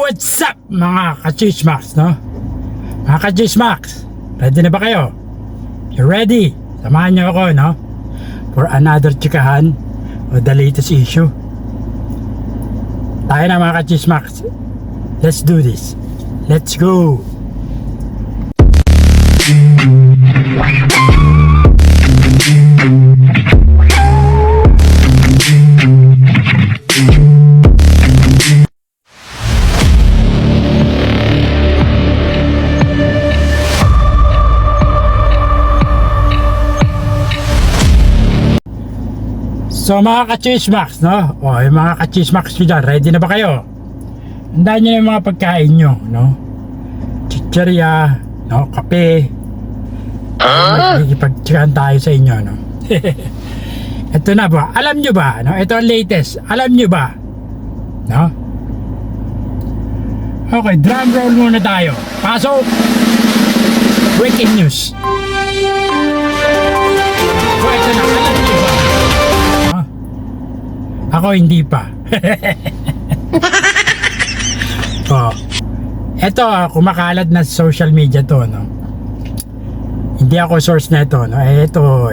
What's up mga ka-Chismax, no? Mga ka-Chismax, ready na ba kayo? You ready? Samahan nyo ako, no? For another chikahan o the latest issue. Tayo na mga ka-Chismax. Let's do this. Let's go! So mga ka-Chismax, no? O yung mga ka-Chismax ko dyan, ready na ba kayo? Andahan nyo na yung mga pagkain nyo, no? Chicheria, no? Kape. Magkikipag-chikahan tayo sa inyo, no? Ito na ba? Alam nyo ba? No? Ito ang latest. Alam nyo ba? No? Okay, drum roll muna tayo. Pasok! Breaking news. So ito na, alam nyo ba? Ako hindi pa. Oh. Ito kumakalat na social media to, no. Hindi ako source na ito, no. Ito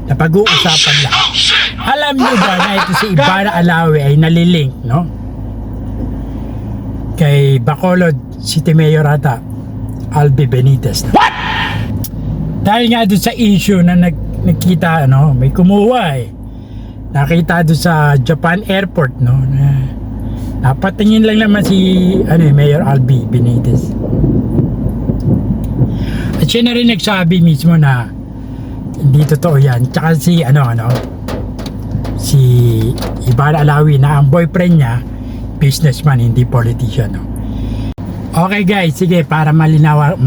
napag-uusapan lang. Alam niyo ba na ito si Ivana Alawi ay nalilink, no? Kay Bacolod City Mayor ata Albi Benitez. No? What? Dahil nga doon sa issue na nagkita, no, may kumuha nakita doon sa Japan Airport, no, napatingin lang naman si Mayor Albi Benitez. At siya na rin nagsabi mismo na hindi totoo yan. Tsaka si si Ivana Alawi na ang boyfriend niya businessman, hindi politician, no? Okay guys, sige, para malinaw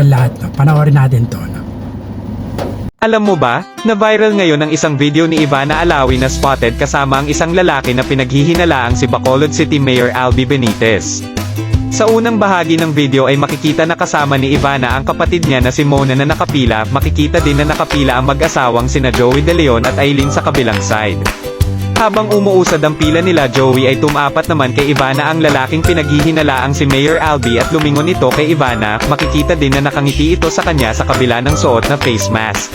lahat, no? Panoorin natin to, no? Alam mo ba, na viral ngayon ang isang video ni Ivana Alawi na spotted kasama ang isang lalaki na pinaghihinalaang si Bacolod City Mayor Albi Benitez. Sa unang bahagi ng video ay makikita na kasama ni Ivana ang kapatid niya na si Mona na nakapila, makikita din na nakapila ang mag-asawang sina Joey De Leon at Aileen sa kabilang side. Habang umuusad ang pila nila Joey ay tumapat naman kay Ivana ang lalaking pinaghihinalaang si Mayor Albi at lumingon ito kay Ivana, makikita din na nakangiti ito sa kanya sa kabila ng suot na face mask.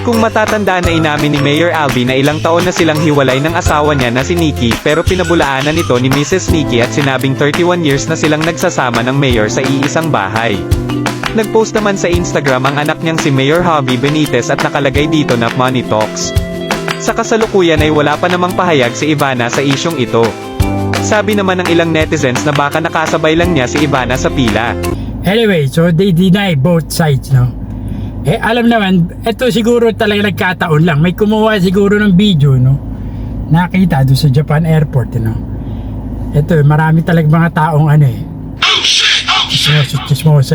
Kung matatandaan na inamin ni Mayor Albi na ilang taon na silang hiwalay ng asawa niya na si Nikki pero pinabulaanan ito ni Mrs. Nikki at sinabing 31 years na silang nagsasama ng mayor sa iisang bahay. Nagpost naman sa Instagram ang anak niyang si Mayor Albi Benitez at nakalagay dito na Money Talks. Sa kasalukuyan ay wala pa namang pahayag si Ivana sa isyong ito. Sabi naman ng ilang netizens na baka nakasabay lang niya si Ivana sa pila. Anyway, so they deny both sides, no? Alam naman, ito siguro talaga nagkataon lang. May kumuha siguro ng video, no? Nakita doon sa Japan Airport, no? Ito, marami talaga mga taong chismoso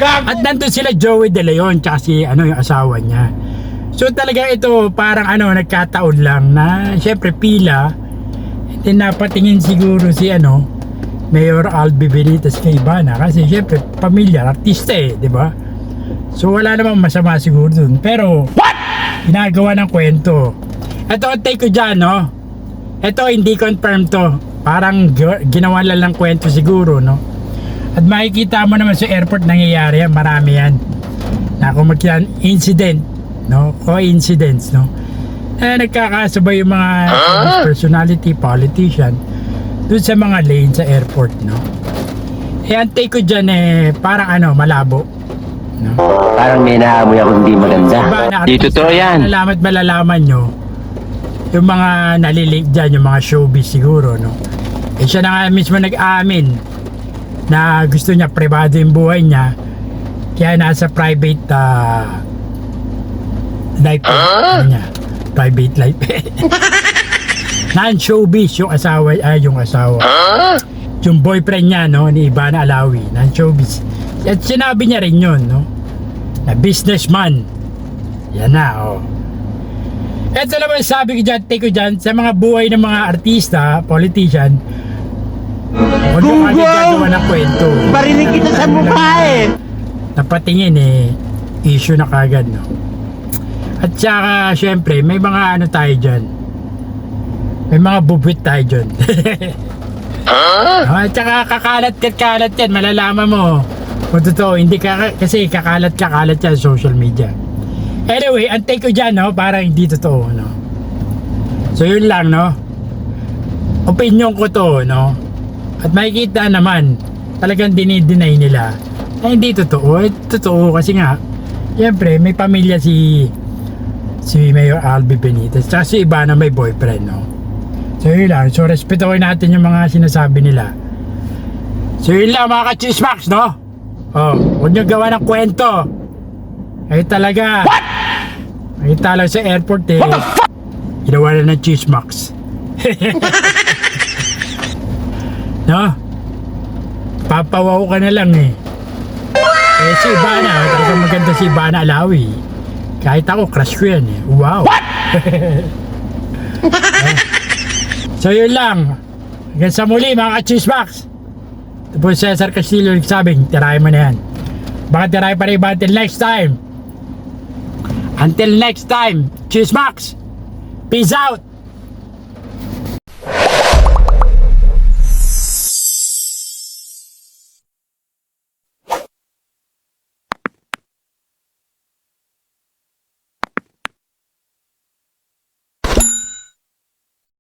At nandun sila Joey De Leon, tsaka si yung asawa niya. So talaga ito parang nagkataon lang na syempre pila. Then napatingin siguro si Mayor Albi Benitez kay Ivana kasi syempre pamilya, artista di ba? So wala namang masama siguro dun. Pero ginagawa ng kwento. Ito ang take ko dyan, no? Ito hindi confirmed to. Parang ginawa lang kwento siguro, no? At makikita mo naman sa airport nangyayari yan, marami yan. Na kung incident, no? Coincidence, no? Nagkakasabay yung mga personality, politician dun sa mga lane sa airport, no? Ang take ko dyan parang malabo, no? Parang may naamoy ako hindi maganda. Di totoo yan. Malalaman nyo yung mga nalilink dyan, yung mga showbiz siguro, no? Siya na nga mismo nag-aamin na gusto niya privado yung buhay niya, kaya nasa private life niya, private life. Non-showbiz yung asawa, yung boyfriend niya, no, ni Ivana Alawi, non-showbiz. At sinabi niya rin yun, no, na businessman. Yan na, Ito naman sabi ko dyan, take ko dyan, sa mga buhay ng mga artista, politician, huwag yung gagawa ng kwento. Barinig kita sa mukha Napatingin issue na kagad, no. At saka syempre may mga tayo dyan, may mga bubwit tayo dyan. At saka kakalat yan, malalaman mo kung totoo, hindi ka, kasi kakalat yan sa social media. Anyway, ang take ko dyan, no, parang hindi totoo, no. So yun lang, no. Opinion ko to, no. At makikita naman, talagang dinideny nila na hindi totoo. Totoo kasi nga, siyempre, may pamilya si Mayor Albi Benitez, tsaka si Ivana may boyfriend, no. So yun lang, so respetuhin natin yung mga sinasabi nila. So yun lang mga ka-chismax, no. Huwag nyo gawa ng kwento. Ay talaga. What? Nakita lang sa airport eh. What the fuck? Ginawa na ng chismax. No? Papawaw ka na lang eh. Eh si Ivana, talagang maganda si Ivana Alawi. Kahit ako, crush ko yan eh. Wow. What? So yun lang. Hanggang sa muli mga ka-chismax. Tapos Cesar Castillo nagsabing, tirahin mo na yan. Baka tirahin pa rin iba until next time. Until next time, Chismax. Peace out.